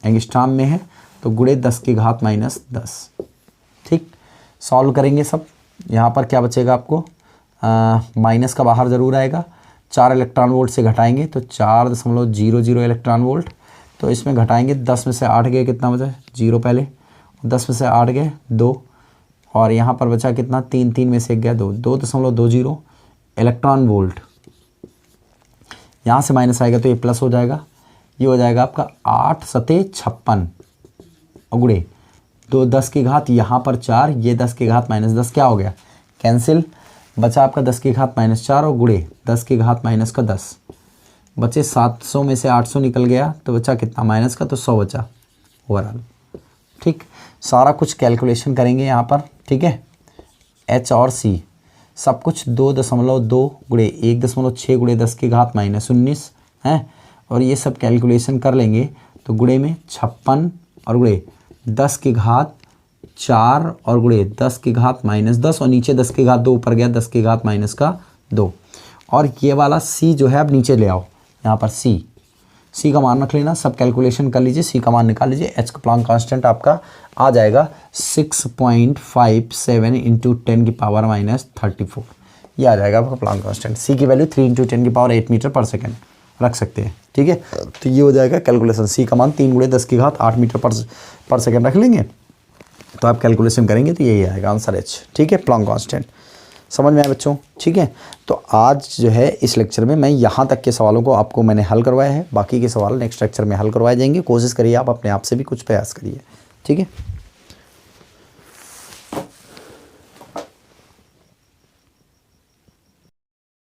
एंगस्ट्राम में है, तो गुणे 10 की घात माइनस 10। ठीक, सॉल्व करेंगे सब। यहाँ पर क्या बचेगा आपको, माइनस का बाहर ज़रूर आएगा, 4 इलेक्ट्रॉन वोल्ट से घटाएंगे तो 4.00 इलेक्ट्रॉन वोल्ट, तो इसमें घटाएंगे 10 में से 8 गए कितना बचा 0 पहले, 10 में से 8 गए 2, और यहाँ पर बचा कितना 3, 3 में से 1 गया 2, 2.20 इलेक्ट्रॉन वोल्ट। यहाँ से माइनस आएगा तो ये प्लस हो जाएगा, ये हो जाएगा आपका 8 सते 56 गुणे 2 10 की घात यहाँ पर 4, ये 10 की घात माइनस 10 क्या हो गया कैंसिल, बचा आपका 10 की घात माइनस 4 और गुणे 10 की घात माइनस का 10, बचे 700 में से 800 निकल गया तो बचा कितना माइनस का, तो 100 बचा ओवरऑल। ठीक, सारा कुछ कैलकुलेशन करेंगे यहाँ पर। ठीक है, एच और सी सब कुछ 2.2 गुणे 1.6 गुणे 10 की घात माइनस 19 है, और ये सब कैलकुलेशन कर लेंगे तो गुणे में 56 और गुणे 10 की घात 4 और गुणे 10 की घात माइनस 10, और नीचे 10 की घात 2 ऊपर गया 10 की घात माइनस का 2, और ये वाला सी जो है अब नीचे ले आओ, यहाँ पर सी का मान रख लेना, सब कैलकुलेशन कर लीजिए, सी का मान निकाल लीजिए। एच का प्लैंक कांस्टेंट आपका आ जाएगा 6.57 इंटू 10 की पावर माइनस 34, ये आ जाएगा आपका प्लैंक कांस्टेंट। सी की वैल्यू 3 इंटू 10 की पावर 8 मीटर पर सेकेंड रख सकते हैं। ठीक है, तो ये हो जाएगा कैलकुलेशन, सी का मान 3 गुणे 10 की घात 8 मीटर पर सेकेंड रख लेंगे, तो आप कैलकुलेशन करेंगे तो यही आएगा आंसर एच। ठीक है, प्लैंक कांस्टेंट समझ में आया बच्चों। ठीक है, तो आज जो है इस लेक्चर में मैं यहाँ तक के सवालों को आपको मैंने हल करवाया है, बाकी के सवाल नेक्स्ट लेक्चर में हल करवाए जाएंगे। कोशिश करिए आप अपने आप से भी कुछ प्रयास करिए। ठीक है।